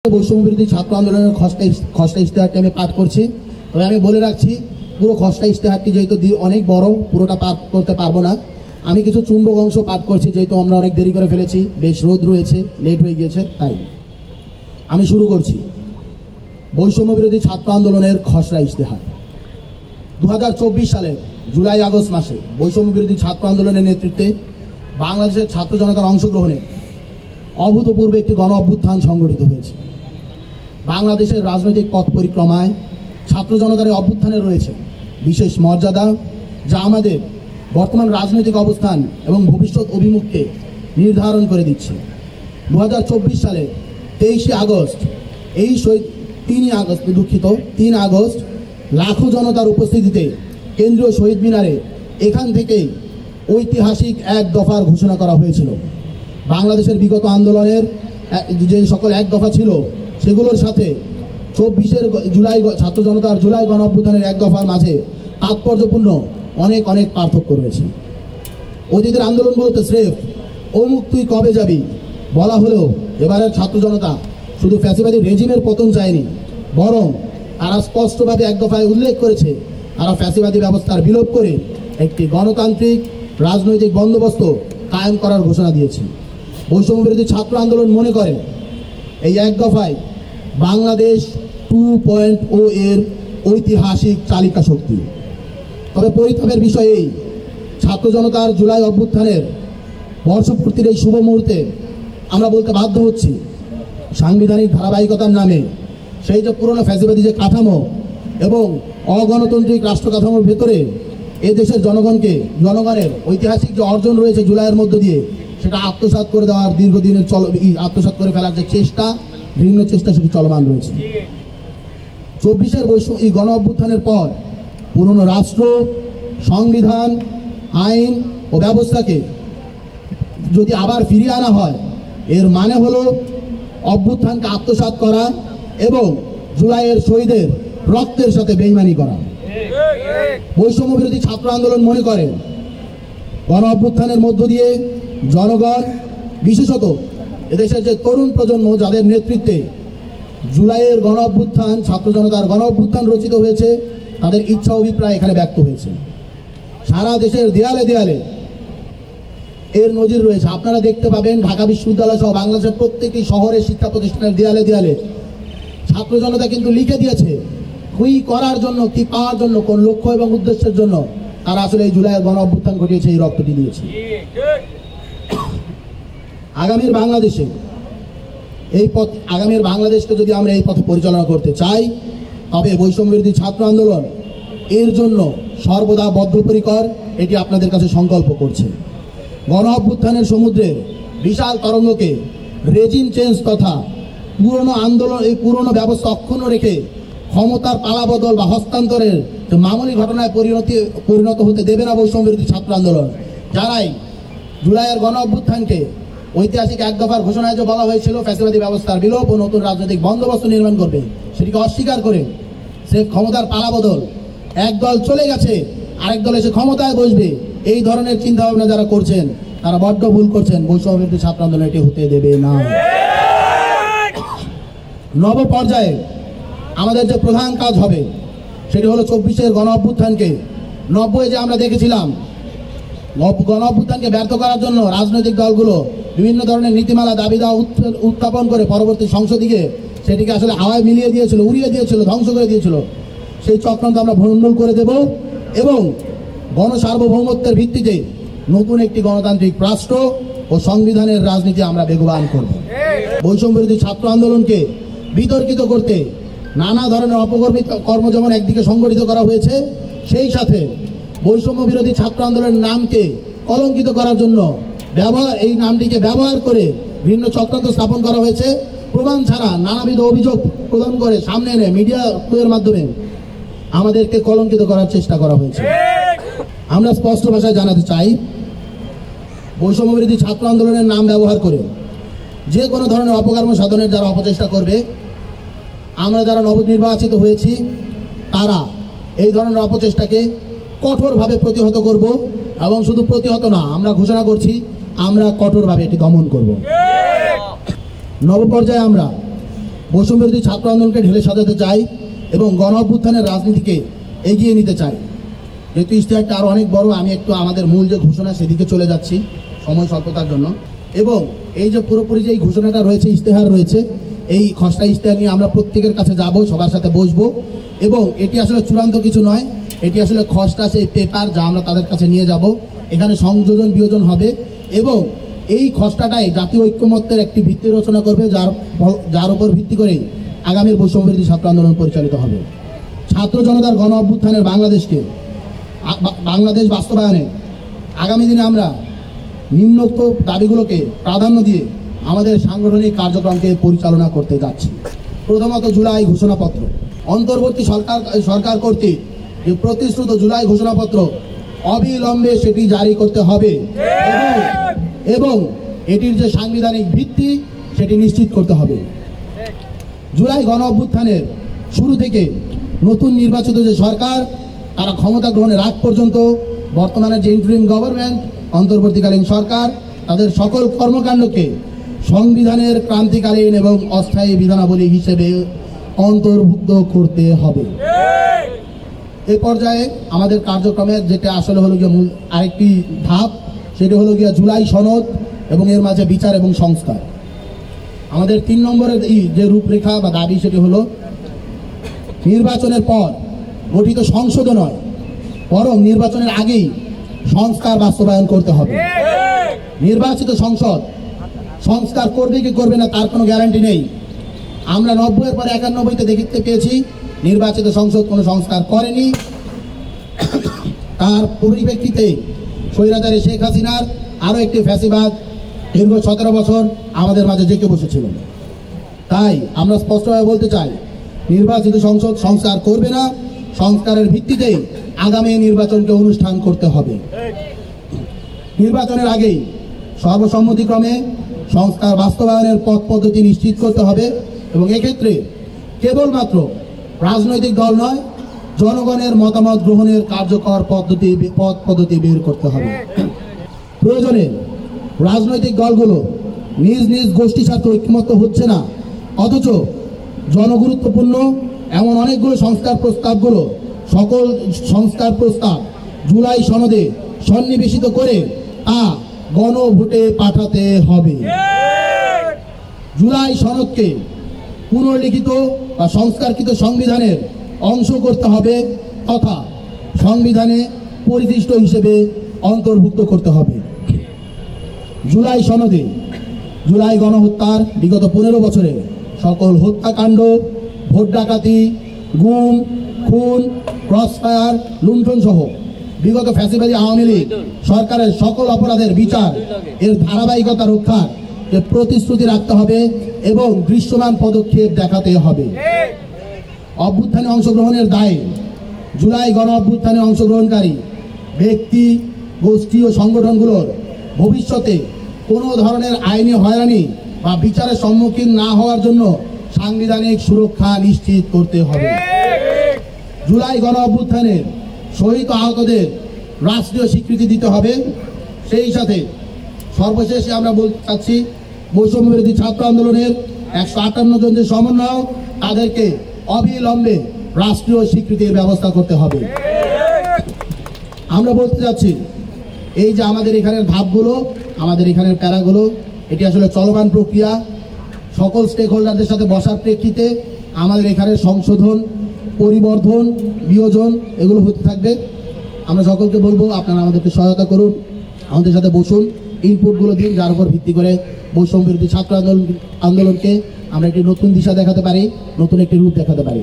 বৈষম্য বিরোধী ছাত্র আন্দোলনের খসড়া ইশতেহারটি আমি পাঠ করছি। তবে আমি বলে রাখছি, পুরো খসড়া ইশতেহারটি যেহেতু অনেক বড়, পুরোটা পাঠ করতে পারবো না। আমি কিছু চুম্বক অংশ পাঠ করছি, যেহেতু আমরা অনেক দেরি করে ফেলেছি, বেশ রোদ রয়েছে, লেট হয়ে গিয়েছে, তাই আমি শুরু করছি। বৈষম্য বিরোধী ছাত্র আন্দোলনের খসড়া ইশতেহার 2024 সালের জুলাই আগস্ট মাসে বৈষম্য বিরোধী ছাত্র আন্দোলনের নেতৃত্বে বাংলাদেশের ছাত্র জনতার অংশগ্রহণে অভূতপূর্ব একটি গণ অভ্যুত্থান সংগঠিত হয়েছে। বাংলাদেশের রাজনৈতিক পথ পরিক্রমায় ছাত্র জনতার অভ্যুত্থানে রয়েছে বিশেষ মর্যাদা, যা আমাদের বর্তমান রাজনৈতিক অবস্থান এবং ভবিষ্যৎ অভিমুখকে নির্ধারণ করে দিচ্ছে। 2024 সালে 23 আগস্ট 3 আগস্ট লাখো জনতার উপস্থিতিতে কেন্দ্রীয় শহীদ মিনারে এখান থেকেই ঐতিহাসিক এক দফার ঘোষণা করা হয়েছিল। বাংলাদেশের বিগত আন্দোলনের যে সকল এক দফা ছিল, সেগুলোর সাথে 24 জুলাই ছাত্র জনতার জুলাই গণ অভ্যুত্থানের এক দফার মাঝে তাৎপর্যপূর্ণ অনেক পার্থক্য রয়েছে। অতীতের আন্দোলনগুলোতে স্রেফ অমুক তুই কবে যাবি বলা হলেও এবারের ছাত্র জনতা শুধু ফ্যাসিবাদী রেজিমের পতন চায়নি, বরং তারা স্পষ্টভাবে এক দফায় উল্লেখ করেছে তারা ফ্যাসিবাদী ব্যবস্থার বিলোপ করে একটি গণতান্ত্রিক রাজনৈতিক বন্দোবস্ত কায়েম করার ঘোষণা দিয়েছে। বৈষম্য বিরোধী ছাত্র আন্দোলন মনে করে এই এক দফায় বাংলাদেশ 2.0 এর ঐতিহাসিক চালিকা শক্তি। তবে পরিতাপের বিষয় এই, ছাত্র জনতার জুলাই অভ্যুত্থানের বর্ষপূর্তির এই শুভ মুহূর্তে আমরা বলতে বাধ্য হচ্ছি, সাংবিধানিক ধারাবাহিকতার নামে সেই যে পুরনো ফ্যাসিবাদী যে কাঠামো এবং অগণতান্ত্রিক রাষ্ট্র কাঠামোর ভেতরে এ দেশের জনগণের ঐতিহাসিক যে অর্জন রয়েছে জুলাইয়ের মধ্য দিয়ে, সেটা আত্মসাৎ করে দেওয়ার দীর্ঘদিনের আত্মসাৎ করে ফেলার যে চেষ্টা, বিভিন্ন চেষ্টা সেটি চলমান রয়েছে। 24 এই গণ অভ্যুত্থানের পর পুরনো রাষ্ট্র, সংবিধান, আইন ও ব্যবস্থাকে যদি আবার ফিরিয়ে আনা হয়, এর মানে হলো অভ্যুত্থানকে আত্মসাৎ করা এবং জুলাইয়ের শহীদের রক্তের সাথে বেইমানি করা। বৈষম্য বিরোধী ছাত্র আন্দোলন মনে করে গণ অভ্যুত্থানের মধ্য দিয়ে জনগণ, বিশেষত এদেশের যে তরুণ প্রজন্ম যাদের নেতৃত্বে জুলাইয়ের গণ অভ্যুত্থান, ছাত্র জনতার গণ অভ্যুত্থান রচিত হয়েছে, তাদের ইচ্ছা অভিপ্রায় এখানে ব্যক্ত হয়েছে। সারা দেশের দেয়ালে দেয়ালে এর নজির রয়েছে। আপনারা দেখতে পাবেন ঢাকা বিশ্ববিদ্যালয় সহ বাংলাদেশের প্রত্যেকটি শহরের শিক্ষা প্রতিষ্ঠানের দেয়ালে দেয়ালে ছাত্র জনতা কিন্তু লিখে দিয়েছে কি করার জন্য, কি পাওয়ার জন্য, কোন লক্ষ্য এবং উদ্দেশ্যের জন্য তারা আসলে এই জুলাইয়ের গণ অভ্যুত্থান ঘটিয়েছে, এই রক্তটি দিয়েছে। আগামীর বাংলাদেশকে যদি আমরা এই পথে পরিচালনা করতে চাই, তবে বৈষম্য বিরোধী ছাত্র আন্দোলন এর জন্য সর্বদা বদ্ধপরিকর, এটি আপনাদের কাছে সংকল্প করছে। গণ অভ্যুত্থানের সমুদ্রের বিশাল তরঙ্গকে রেজিম চেঞ্জ তথা পুরনো আন্দোলন, এই পুরনো ব্যবস্থা অক্ষুণ্ণ রেখে ক্ষমতার পালাবদল বা হস্তান্তরের মামুলি ঘটনায় পরিণত হতে দেবে না বৈষম্য বিরোধী ছাত্র আন্দোলন। যারাই জুলাইয়ের গণ অভ্যুত্থানকে ঐতিহাসিক এক দফার ঘোষণায় যে বলা হয়েছিল ফ্যাসিবাদী ব্যবস্থার বিলোপ ও নতুন রাজনৈতিক বন্দোবস্ত নির্মাণ করবে, সেটিকে অস্বীকার করে সে ক্ষমতার পালাবদল, এক দল চলে গেছে আরেক দল এসে ক্ষমতায় বসবে, এই ধরনের চিন্তা ভাবনা যারা করছেন তারা বড্ড ভুল করছেন। বৈষম্য বিরোধী ছাত্র আন্দোলন এটি হতে দেবে না। নব পর্যায়ে আমাদের যে প্রধান কাজ হবে সেটি হলো 24 গণ অভ্যুত্থানকে, 90 যে আমরা দেখেছিলাম গণ অভ্যুত্থানকে ব্যর্থ করার জন্য রাজনৈতিক দলগুলো বিভিন্ন ধরনের নীতিমালা দাবি দেওয়া উত্থাপন করে পরবর্তী সংসদে সেটিকে আসলে হাওয়ায় মিলিয়ে দিয়েছিল, উড়িয়ে দিয়েছিল, ধ্বংস করে দিয়েছিল। সেই চক্রান্ত আমরা ভণ্ডুল করে দেব এবং গণসার্বভৌমত্বের ভিত্তিতে নতুন একটি গণতান্ত্রিক রাষ্ট্র ও সংবিধানের রাজনীতি আমরা বেগবান করব। বৈষম্য বিরোধী ছাত্র আন্দোলনকে বিতর্কিত করতে নানা ধরনের অপকর্ম যেমন একদিকে সংগঠিত করা হয়েছে, সেই সাথে বৈষম্য বিরোধী ছাত্র আন্দোলনের নামকে কলঙ্কিত করার জন্য এই নামটিকে ব্যবহার করে বিভিন্ন চক্রান্ত স্থাপন করা হয়েছে। প্রমাণ ছাড়া নানাবিধ অভিযোগ প্রদান করে সামনে এনে মিডিয়া এর মাধ্যমে আমাদেরকে কলঙ্কিত করার চেষ্টা করা হয়েছে। আমরা স্পষ্ট ভাষায় জানাতে চাই, বৈষম্য বিরোধী ছাত্র আন্দোলনের নাম ব্যবহার করে যে কোনো ধরনের অপকর্ম সাধনের যারা অপচেষ্টা করবে, আমরা যারা নবনির্বাচিত হয়েছি তারা এই ধরনের অপচেষ্টাকে কঠোরভাবে প্রতিহত করব এবং শুধু প্রতিহত না, আমরা ঘোষণা করছি আমরা কঠোরভাবে এটি দমন করব। নবপর্যায়ে আমরা বৈষম্যবিরোধী ছাত্র আন্দোলনকে ঢেলে সাজাতে চাই এবং গণ অভ্যুত্থানের রাজনীতিকে এগিয়ে নিতে চাই। যেহেতু ইশতেহারটা আরও অনেক বড়, আমি একটু আমাদের মূল যে ঘোষণা সেদিকে চলে যাচ্ছি সময় স্বল্পতার জন্য। এবং এই যে পুরোপুরি যে এই ঘোষণাটা রয়েছে, ইশতেহার রয়েছে, এই খসড়া ইশতেহার নিয়ে আমরা প্রত্যেকের কাছে যাব, সবার সাথে বসবো। এবং এটি আসলে চূড়ান্ত কিছু নয়, এটি আসলে খসড়া সেই পেপার যা আমরা তাদের কাছে নিয়ে যাব। এখানে সংযোজন বিয়োজন হবে এবং এই খসড়াটাই জাতীয় ঐক্যমত্যের একটি ভিত্তি রচনা করবে, যার উপর ভিত্তি করে আগামীর বৈষম্যবিরোধী ছাত্র আন্দোলন পরিচালিত হবে। ছাত্র জনতার গণ অভ্যুত্থানের বাংলাদেশ বাস্তবায়নে আগামী দিনে আমরা নিম্নোক্ত দাবিগুলোকে প্রাধান্য দিয়ে আমাদের সাংগঠনিক কার্যক্রমকে পরিচালনা করতে যাচ্ছি। প্রথমত, জুলাই ঘোষণাপত্র। অন্তর্বর্তী সরকার কর্তৃক যে প্রতিশ্রুত জুলাই ঘোষণাপত্র অবিলম্বে সেটি জারি করতে হবে এবং এটির যে সাংবিধানিক ভিত্তি সেটি নিশ্চিত করতে হবে। জুলাই গণ অভ্যুত্থানের শুরু থেকে নতুন নির্বাচিত যে সরকার, তারা ক্ষমতা গ্রহণের আগ পর্যন্ত বর্তমানে যে ইন্টারিম গভর্নমেন্ট, অন্তর্বর্তীকালীন সরকার, তাদের সকল কর্মকাণ্ডকে সংবিধানের ক্রান্তিকালীন এবং অস্থায়ী বিধানাবলী হিসেবে অন্তর্ভুক্ত করতে হবে। এই পর্যায়ে আমাদের কার্যক্রমের যেটা আসলে হলো গিয়ে মূল আরেকটি ধাপ, সেটি হলো গিয়ে জুলাই সনদ এবং এর মাঝে বিচার এবং সংস্কার। আমাদের 3 নম্বরের যে রূপরেখা বা দাবি সেটি হলো নির্বাচনের পর গঠিত সংসদও নয়, বরং নির্বাচনের আগেই সংস্কার বাস্তবায়ন করতে হবে। নির্বাচিত সংসদ সংস্কার করবে কি করবে না তার কোনো গ্যারান্টি নেই। আমরা 90-এর পরে 91-তে দেখতে পেয়েছি নির্বাচিত সংসদ কোনো সংস্কার করেনি। তার পরিপ্রেক্ষিতে স্বৈরাচারী শেখ হাসিনার আরও একটি ফ্যাসিবাদ দীর্ঘ 17 বছর আমাদের মাঝে জেঁকে বসেছিল। তাই আমরা স্পষ্টভাবে বলতে চাই, নির্বাচিত সংসদ সংস্কার করবে না, সংস্কারের ভিত্তিতেই আগামী নির্বাচনকে অনুষ্ঠান করতে হবে। নির্বাচনের আগেই সর্বসম্মতিক্রমে সংস্কার বাস্তবায়নের পথ পদ্ধতি নিশ্চিত করতে হবে এবং এক্ষেত্রে কেবলমাত্র রাজনৈতিক দল নয়, জনগণের মতামত গ্রহণের কার্যকর পথ পদ্ধতি বের করতে হবে। প্রয়োজনে রাজনৈতিক দলগুলো নিজ নিজ গোষ্ঠীর সাথে ঐক্যমত্য হচ্ছে না, অথচ জনগুরুত্বপূর্ণ এমন অনেকগুলো সকল সংস্কার প্রস্তাব জুলাই সনদে সন্নিবেশিত করে তা গণভোটে পাঠাতে হবে। জুলাই সনদকে পুনর্লিখিত বা সংস্কারকৃত সংবিধানের অংশ করতে হবে তথা সংবিধানে পরিশিষ্ট হিসেবে অন্তর্ভুক্ত করতে হবে। জুলাই সনদে জুলাই গণহত্যার বিগত 15 বছরে সকল হত্যাকাণ্ড, ভোট ডাকাতি, গুম, খুন, ক্রসফায়ার, লুণ্ঠন সহ বিগত ফ্যাসিবাদী আওয়ামী লীগ সরকারের সকল অপরাধের বিচার এর ধারাবাহিকতা রক্ষার যে প্রতিশ্রুতি রাখতে হবে এবং দৃশ্যমান পদক্ষেপ দেখাতে হবে। অভ্যুত্থানে অংশগ্রহণের দায়ে জুলাই গণ অভ্যুত্থানে অংশগ্রহণকারী ব্যক্তি, গোষ্ঠী ও সংগঠনগুলোর ভবিষ্যতে কোনো ধরনের আইনি হয়রানি বা বিচারের সম্মুখীন না হওয়ার জন্য সাংবিধানিক সুরক্ষা নিশ্চিত করতে হবে। জুলাই গণ অভ্যুত্থানের শহীদ আহতদের রাষ্ট্রীয় স্বীকৃতি দিতে হবে। সেই সাথে সর্বশেষে আমরা বলতে চাচ্ছি, বৈষম্যবিরোধী ছাত্র আন্দোলনের 158 জন যে সমন্বয়ক, তাদেরকে অবিলম্বে রাষ্ট্রীয় স্বীকৃতির ব্যবস্থা করতে হবে। আমরা বলতে যাচ্ছি, এই যে আমাদের এখানের ধাপগুলো, আমাদের এখানের প্যারাগুলো, এটি আসলে চলমান প্রক্রিয়া। সকল স্টেক হোল্ডারদের সাথে বসার প্রেক্ষিতে আমাদের এখানে সংশোধন, পরিবর্ধন, বিয়োজন এগুলো হতে থাকবে। আমরা সকলকে বলবো, আপনারা আমাদেরকে সহায়তা করুন, আমাদের সাথে বসুন, ইনপুটগুলো দিন, যার উপর ভিত্তি করে বৈষম্যবিরোধী ছাত্র আন্দোলনকে আমরা একটি নতুন দিশা দেখাতে পারি, নতুন একটি রূপ দেখাতে পারি।